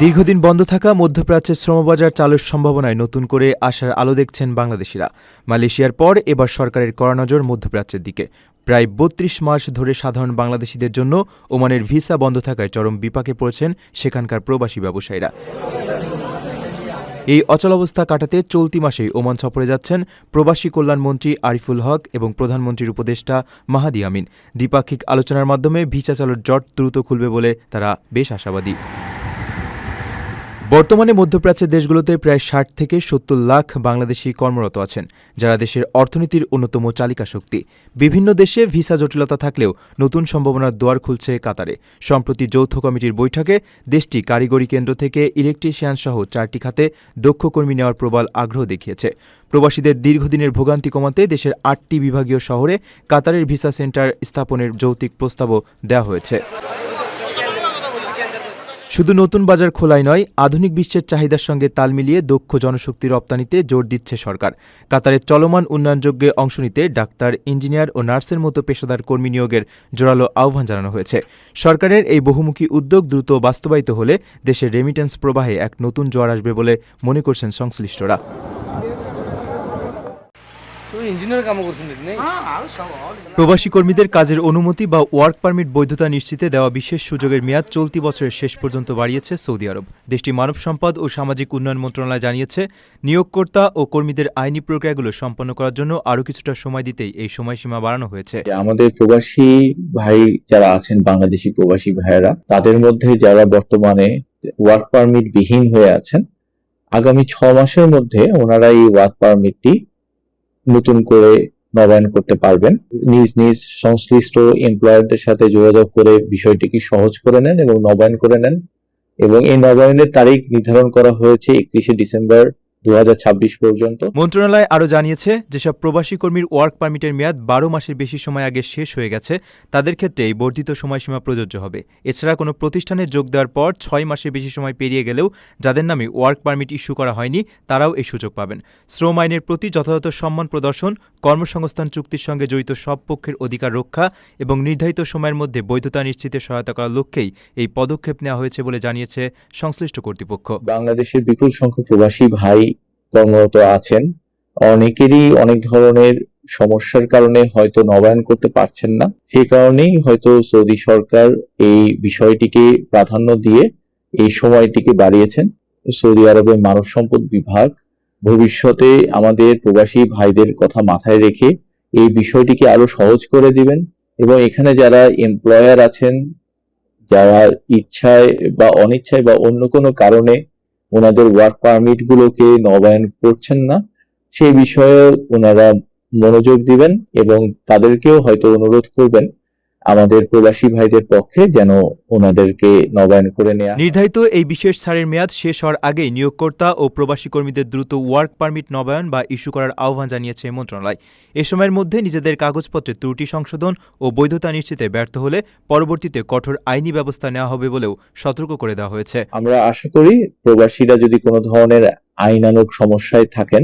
দীর্ঘদিন বন্ধ থাকা মধ্যপ্রাচ্যের শ্রমবাজার চালুর সম্ভাবনায় নতুন করে আশার আলো দেখছেন বাংলাদেশিরা। মালয়েশিয়ার পর এবার সরকারের কড়া নজর মধ্যপ্রাচ্যের দিকে। প্রায় ৩২ মাস ধরে সাধারণ বাংলাদেশিদের জন্য ওমানের ভিসা বন্ধ থাকায় চরম বিপাকে পড়েছেন সেখানকার প্রবাসী ব্যবসায়ীরা। এই অচলাবস্থা কাটাতে চলতি মাসেই ওমান সফরে যাচ্ছেন প্রবাসী কল্যাণমন্ত্রী আরিফুল হক এবং প্রধানমন্ত্রীর উপদেষ্টা মাহাদি আমিন। দ্বিপাক্ষিক আলোচনার মাধ্যমে ভিসা চালুর জট দ্রুত খুলবে বলে তারা বেশ আশাবাদী। বর্তমানে মধ্যপ্রাচ্যের দেশগুলোতে প্রায় ৬০ থেকে ৭০ লাখ বাংলাদেশি কর্মরত আছেন, যারা দেশের অর্থনীতির অন্যতম চালিকা শক্তি। বিভিন্ন দেশে ভিসা জটিলতা থাকলেও নতুন সম্ভাবনার দুয়ার খুলছে কাতারে। সম্প্রতি যৌথ কমিটির বৈঠকে দেশটি কারিগরি কেন্দ্র থেকে ইলেকট্রিশিয়ান সহ ৪টি খাতে দক্ষ কর্মী নেওয়ার প্রবল আগ্রহ দেখিয়েছে। প্রবাসীদের দীর্ঘদিনের ভোগান্তি কমাতে দেশের ৮টি বিভাগীয় শহরে কাতারের ভিসা সেন্টার স্থাপনের যৌক্তিক প্রস্তাবও দেওয়া হয়েছে। শুধু নতুন বাজার খোলাই নয়, আধুনিক বিশ্বের চাহিদার সঙ্গে তাল মিলিয়ে দক্ষ জনশক্তি রপ্তানিতে জোর দিচ্ছে সরকার। কাতারের চলমান উন্নয়নযজ্ঞে অংশ নিতে ডাক্তার, ইঞ্জিনিয়ার ও নার্সের মতো পেশাদার কর্মী নিয়োগের জোরালো আহ্বান জানানো হয়েছে। সরকারের এই বহুমুখী উদ্যোগ দ্রুত বাস্তবায়িত হলে দেশের রেমিটেন্স প্রবাহে এক নতুন জোয়ার আসবে বলে মনে করছেন সংশ্লিষ্টরা। প্রবাসী কর্মীদের কাজের অনুমতি বা ওয়ার্ক পারমিট বৈধতা নিশ্চিতে দেওয়া বিশেষ সুযোগের মেয়াদ চলতি বছরের শেষ পর্যন্ত বাড়িয়েছে সৌদি আরব। দেশটির মানব সম্পদ ও সামাজিক উন্নয়ন মন্ত্রণালয় জানিয়েছে, নিয়োগকর্তা ও কর্মীদের আইনি প্রক্রিয়াগুলো সম্পন্ন করার জন্য আরও কিছুটা সময় দিতেই এই সময়সীমা বাড়ানো হয়েছে। আমাদের প্রবাসী ভাই যারা আছেন, বাংলাদেশি প্রবাসী ভাইয়েরা, তাদের মধ্যে যারা বর্তমানে ওয়ার্ক পারমিট বিহীন হয়ে আছেন, আগামী ৬ মাসের মধ্যে ওনারা এই ওয়ার্ক পারমিটটি নতুন করে নবায়ন করতে পারবেন। নিজ নিজ সংশ্লিষ্ট এমপ্লয়ারদের সাথে যোগাযোগ করে বিষয়টিকে সহজ করে নেন এবং নবায়ন করে নেন। এবং এই নবায়নের তারিখ নির্ধারণ করা হয়েছে ৩১শে ডিসেম্বর ২০২৬ পর্যন্ত। মন্ত্রণালয় আরও জানিয়েছে, যেসব প্রবাসী কর্মীর ওয়ার্ক পারমিটের মেয়াদ ১২ মাসের বেশি সময় আগে শেষ হয়ে গেছে, তাদের ক্ষেত্রে এই বর্ধিত সময়সীমা প্রযোজ্য হবে। এছাড়া কোনো প্রতিষ্ঠানে যোগ দেওয়ার পর ৬ মাসের বেশি সময় পেরিয়ে গেলেও যাদের নামে ওয়ার্ক পারমিট ইস্যু করা হয়নি, তারাও এই সুযোগ পাবেন। শ্রম আইনের প্রতি যথাযথ সম্মান প্রদর্শন, কর্মসংস্থান চুক্তির সঙ্গে জড়িত সব পক্ষের অধিকার রক্ষা এবং নির্ধারিত সময়ের মধ্যে বৈধতা নিশ্চিতে সহায়তা করার লক্ষ্যেই এই পদক্ষেপ নেওয়া হয়েছে বলে জানিয়েছে সংশ্লিষ্ট কর্তৃপক্ষ। বাংলাদেশের বিপুল সংখ্যক প্রবাসী ভাই কর্মরত আছেন, অনেকেরই অনেক ধরনের সমস্যার কারণে হয়তো নবায়ন করতে পারছেন না। সেই কারণেই হয়তো সৌদি সরকার এই বিষয়টিকে প্রাধান্য দিয়ে এই সময়টিকে বাড়িয়েছেন। সৌদি আরবের মানব সম্পদ বিভাগ ভবিষ্যতে আমাদের প্রবাসী ভাইদের কথা মাথায় রেখে এই বিষয়টিকে আরো সহজ করে দিবেন এবং এখানে যারা এমপ্লয়ার আছেন, যারা ইচ্ছায় বা অনিচ্ছায় বা অন্য কোনো কারণে ওনাদের ওয়ার্ক পারমিট গুলোকে নবায়ন করছেন না, সেই বিষয়ে ওনারা মনোযোগ দিবেন এবং তাদেরকেও হয়তো অনুরোধ করবেন আমাদের প্রবাসী ভাইদের পক্ষে যেন ওনাদেরকে নবায়ন করে নেওয়া। নির্ধারিত এই বিশেষ ছাড়ের মেয়াদ শেষ হওয়ার আগেই নিয়োগকর্তা ও প্রবাসী কর্মীদের দ্রুত ওয়ার্ক পারমিট নবায়ন বা ইস্যু করার আহ্বান জানিয়েছে মন্ত্রণালয়। এ সময়ের মধ্যে নিজেদের কাগজপত্রে ত্রুটি সংশোধন ও বৈধতা নিশ্চিতে ব্যর্থ হলে পরবর্তীতে কঠোর আইনি ব্যবস্থা নেওয়া হবে বলেও সতর্ক করে দেওয়া হয়েছে। আমরা আশা করি প্রবাসীরা যদি কোনো ধরনের আইনানুগ সমস্যায় থাকেন,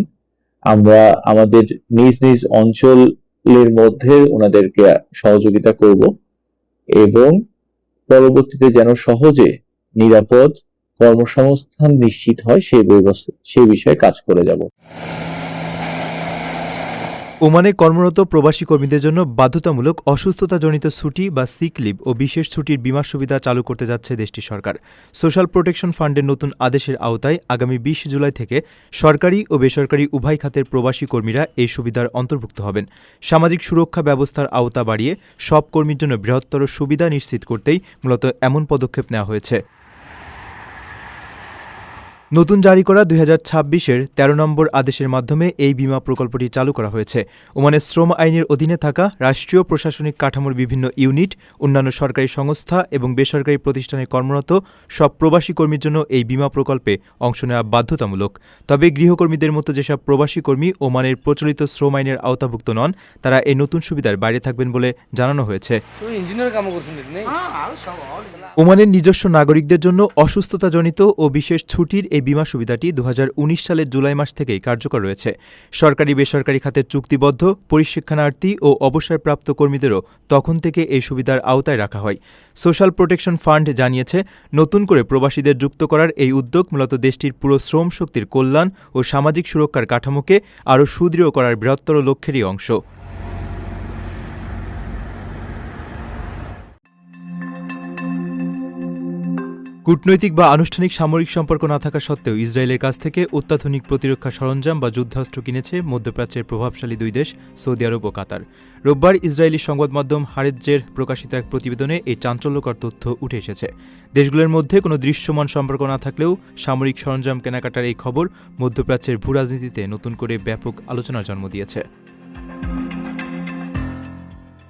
আমরা আমাদের নিজ নিজ অঞ্চলের মধ্যে ওনাদেরকে সহযোগিতা করব এবং পরবর্তীতে যেন সহজে নিরাপদ কর্মসংস্থান নিশ্চিত হয় সেই বিষয়ে কাজ করে যাব। ওমানে কর্মরত প্রবাসী কর্মীদের জন্য বাধ্যতামূলক অসুস্থতাজনিত ছুটি বা সিক লিভ ও বিশেষ ছুটির বীমা সুবিধা চালু করতে যাচ্ছে দেশটির সরকার। সোশ্যাল প্রোটেকশন ফান্ডের নতুন আদেশের আওতায় আগামী ২০ জুলাই থেকে সরকারি ও বেসরকারি উভয় খাতের প্রবাসী কর্মীরা এই সুবিধার অন্তর্ভুক্ত হবেন। সামাজিক সুরক্ষা ব্যবস্থার আওতা বাড়িয়ে সব কর্মীর জন্য বৃহত্তর সুবিধা নিশ্চিত করতেই মূলত এমন পদক্ষেপ নেওয়া হয়েছে। নতুন জারি করা ২০২৬-এর ১৩ নম্বর আদেশের মাধ্যমে এই বীমা প্রকল্পটি চালু করা হয়েছে। ওমানের শ্রম আইনের অধীনে থাকা রাষ্ট্রীয় প্রশাসনিক কাঠামোর বিভিন্ন ইউনিট, অন্যান্য সরকারি সংস্থা এবং বেসরকারি প্রতিষ্ঠানে কর্মরত সব প্রবাসী কর্মীর জন্য এই বীমা প্রকল্পে অংশ নেওয়া বাধ্যতামূলক। তবে গৃহকর্মীদের মতো যেসব প্রবাসী কর্মী ওমানের প্রচলিত শ্রম আইনের আওতাভুক্ত নন, তারা এই নতুন সুবিধার বাইরে থাকবেন বলে জানানো হয়েছে। ওমানের নিজস্ব নাগরিকদের জন্য অসুস্থতাজনিত ও বিশেষ ছুটির এই বিমা সুবিধাটি 2019 সালের জুলাই মাস থেকেই কার্যকর রয়েছে। সরকারি বেসরকারি খাতে চুক্তিবদ্ধ পরিশিক্ষণার্থী ও অবসরপ্রাপ্ত কর্মীদেরও তখন থেকে এই সুবিধার আওতায় রাখা হয়। সোশ্যাল প্রোটেকশন ফান্ড জানিয়েছে, নতুন করে প্রবাসীদের যুক্ত করার এই উদ্যোগ মূলত দেশটির পুরো শ্রম শক্তির কল্যাণ ও সামাজিক সুরক্ষার কাঠামোকে আরও সুদৃঢ় করার বৃহত্তর লক্ষ্যেরই অংশ। কূটনৈতিক বা আনুষ্ঠানিক সামরিক সম্পর্ক না থাকা সত্ত্বেও ইসরায়েলের কাছ থেকে অত্যাধুনিক প্রতিরক্ষা সরঞ্জাম বা যুদ্ধাস্ত্র কিনেছে মধ্যপ্রাচ্যের প্রভাবশালী দুই দেশ সৌদি আরব ও কাতার। রোববার ইসরায়েলি সংবাদ মাধ্যম হারেৎজের প্রকাশিত এক প্রতিবেদনে এই চাঞ্চল্যকর তথ্য উঠে এসেছে। দেশগুলোর মধ্যে কোনো দৃশ্যমান সম্পর্ক না থাকলেও সামরিক সরঞ্জাম কেনাকাটার এই খবর মধ্যপ্রাচ্যের ভূরাজনীতিতে নতুন করে ব্যাপক আলোচনার জন্ম দিয়েছে।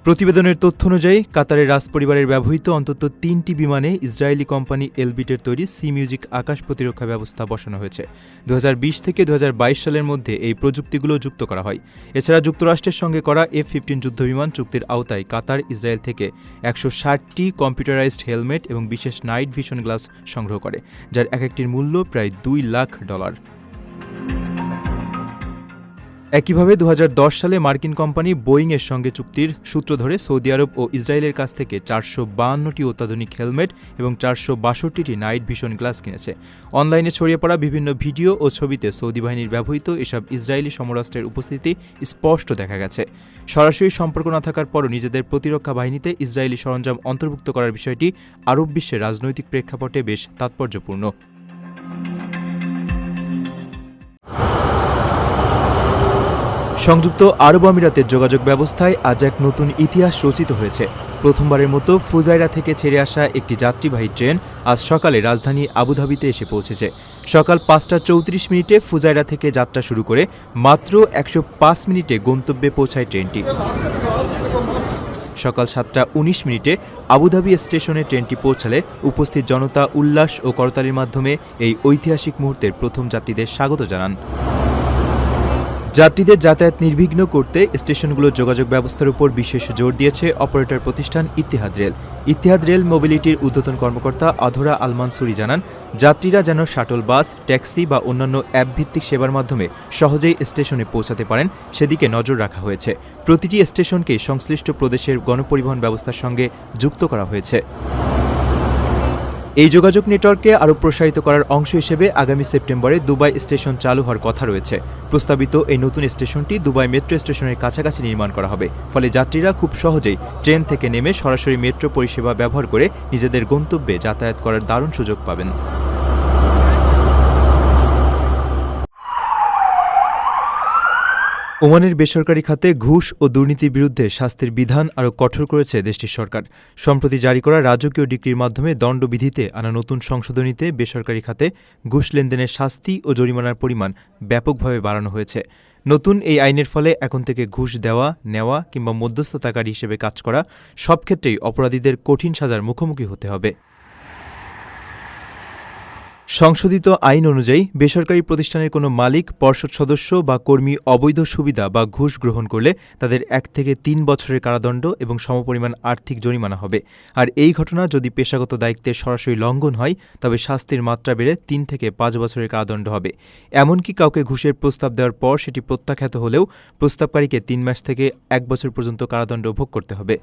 প্রতিবেদনের তথ্য অনুযায়ী কাতারের রাজপরিবারের ব্যবহৃত অন্তত 3টি বিমানে ইসরায়েলি কোম্পানি এলবিটের তৈরি সি মিউজিক আকাশ প্রতিরক্ষা ব্যবস্থা বসানো হয়েছে। 2020 থেকে 2022 সালের মধ্যে এই প্রযুক্তিগুলো যুক্ত করা হয়। এছাড়া যুক্তরাষ্ট্রের সঙ্গে করা F-15 যুদ্ধবিমান চুক্তির আওতায় কাতার ইসরায়েল থেকে 160টি কম্পিউটারাইজড হেলমেট এবং বিশেষ নাইট ভিশন গ্লাস সংগ্রহ করে, যার এক একটির মূল্য প্রায় $2 লাখ। একইভাবে 2010 সালে মার্কিন কোম্পানি বোয়িংয়ের সঙ্গে চুক্তির সূত্র ধরে সৌদি আরব ও ইসরায়েলের কাছ থেকে 452টি অত্যাধুনিক হেলমেট এবং 462টি নাইট ভিশন গ্লাস কিনেছে। অনলাইনে ছড়িয়ে পড়া বিভিন্ন ভিডিও ও ছবিতে সৌদি বাহিনীর ব্যবহৃত এসব ইসরায়েলি সমরাস্ত্রের উপস্থিতি স্পষ্ট দেখা গেছে। সরাসরি সম্পর্ক না থাকার পরও নিজেদের প্রতিরক্ষা বাহিনীতে ইসরায়েলি সরঞ্জাম অন্তর্ভুক্ত করার বিষয়টি আরব বিশ্বের রাজনৈতিক প্রেক্ষাপটে বেশ তাৎপর্যপূর্ণ। সংযুক্ত আরব আমিরাতের যোগাযোগ ব্যবস্থায় আজ এক নতুন ইতিহাস রচিত হয়েছে। প্রথমবারের মতো ফুজাইরা থেকে ছেড়ে আসা একটি যাত্রীবাহী ট্রেন আজ সকালে রাজধানী আবুধাবিতে এসে পৌঁছেছে। সকাল 5:34 ফুজাইরা থেকে যাত্রা শুরু করে মাত্র 105 মিনিটে গন্তব্যে পৌঁছায় ট্রেনটি। সকাল 7:19 আবুধাবি স্টেশনে ট্রেনটি পৌঁছালে উপস্থিত জনতা উল্লাস ও করতালির মাধ্যমে এই ঐতিহাসিক মুহূর্তের প্রথম যাত্রীদের স্বাগত জানান। যাত্রীদের যাতায়াত নির্বিঘ্ন করতে স্টেশনগুলোর যোগাযোগ ব্যবস্থার উপর বিশেষ জোর দিয়েছে অপারেটর প্রতিষ্ঠান ইত্তেহাদ রেল। ইত্তেহাদ রেল মোবিলিটির ঊর্ধ্বতন কর্মকর্তা আধরা আল মানসুরি জানান, যাত্রীরা যেন শাটল বাস, ট্যাক্সি বা অন্যান্য অ্যাপভিত্তিক সেবার মাধ্যমে সহজেই স্টেশনে পৌঁছাতে পারেন সেদিকে নজর রাখা হয়েছে। প্রতিটি স্টেশনকে সংশ্লিষ্ট প্রদেশের গণপরিবহন ব্যবস্থার সঙ্গে যুক্ত করা হয়েছে। এই যোগাযোগ নেটওয়ার্ককে আরও প্রসারিত করার অংশ হিসেবে আগামী সেপ্টেম্বরে দুবাই স্টেশন চালু হওয়ার কথা রয়েছে। প্রস্তাবিত এই নতুন স্টেশনটি দুবাই মেট্রো স্টেশনের কাছাকাছি নির্মাণ করা হবে। ফলে যাত্রীরা খুব সহজেই ট্রেন থেকে নেমে সরাসরি মেট্রো পরিষেবা ব্যবহার করে নিজেদের গন্তব্যে যাতায়াত করার দারুণ সুযোগ পাবেন। ওমানের বেসরকারি খাতে ঘুষ ও দুর্নীতির বিরুদ্ধে শাস্তির বিধান আরও কঠোর করেছে দেশটির সরকার। সম্প্রতি জারি করা রাজকীয় ডিক্রির মাধ্যমে দণ্ডবিধিতে আনা নতুন সংশোধনীতে বেসরকারি খাতে ঘুষ লেনদেনের শাস্তি ও জরিমানার পরিমাণ ব্যাপকভাবে বাড়ানো হয়েছে। নতুন এই আইনের ফলে এখন থেকে ঘুষ দেওয়া, নেওয়া কিংবা মধ্যস্থতাকারী হিসেবে কাজ করা সব ক্ষেত্রেই অপরাধীদের কঠিন সাজার মুখোমুখি হতে হবে। সংশোধিত আইন অনুযায়ী বেসরকারি প্রতিষ্ঠানের কোনো মালিক, পর্ষদ সদস্য বা কর্মী অবৈধ সুবিধা বা ঘুষ গ্রহণ করলে তাদের 1 থেকে 3 বছরের কারাদণ্ড এবং সমপরিমাণ আর্থিক জরিমানা হবে। আর এই ঘটনা যদি পেশাগত দায়িত্বের সরাসরি লঙ্ঘন হয় তবে শাস্তির মাত্রা বেড়ে 3 থেকে 5 বছরের কারাদণ্ড হবে। এমনকি কাউকে ঘুষের প্রস্তাব দেওয়ার পর সেটি প্রত্যাখ্যাত হলেও প্রস্তাবকারীকে 3 মাস থেকে 1 বছর পর্যন্ত কারাদণ্ড ভোগ করতে হবে।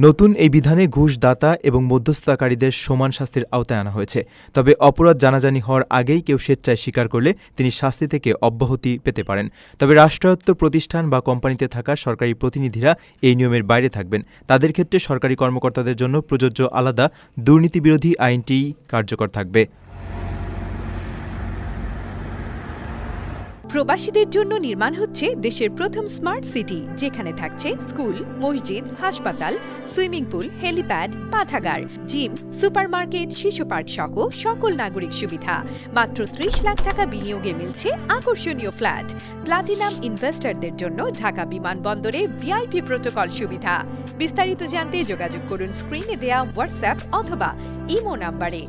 নতুন এই বিধানে ঘুষদাতা এবং মধ্যস্থতাকারীদের সমান শাস্তির আওতায় আনা হয়েছে। তবে অপরাধ জানাজানি হওয়ার আগেই কেউ স্বেচ্ছায় স্বীকার করলে তিনি শাস্তি থেকে অব্যাহতি পেতে পারেন। তবে রাষ্ট্রায়ত্ত প্রতিষ্ঠান বা কোম্পানিতে থাকা সরকারি প্রতিনিধিরা এই নিয়মের বাইরে থাকবেন। তাদের ক্ষেত্রে সরকারি কর্মকর্তাদের জন্য প্রযোজ্য আলাদা দুর্নীতিবিরোধী আইনটি কার্যকর থাকবে। প্রবাসীদের জন্য নির্মাণ হচ্ছে দেশের প্রথম স্মার্ট সিটি, যেখানে থাকছে স্কুল, মসজিদ, হাসপাতাল, সুইমিং পুল, হেলিপ্যাড, পাঠাগার, জিম, সুপারমার্কেট, শিশু পার্ক সহ সকল নাগরিক সুবিধা। মাত্র 30 লাখ টাকা বিনিয়োগে মিলছে আকর্ষণীয় ফ্ল্যাট। প্লাটিনাম ইনভেস্টরদের জন্য ঢাকা বিমানবন্দরে ভিআইপি প্রোটোকল সুবিধা। বিস্তারিত জানতে যোগাযোগ করুন স্ক্রিনে দেয়া হোয়াটসঅ্যাপ অথবা ইমো নাম্বারে।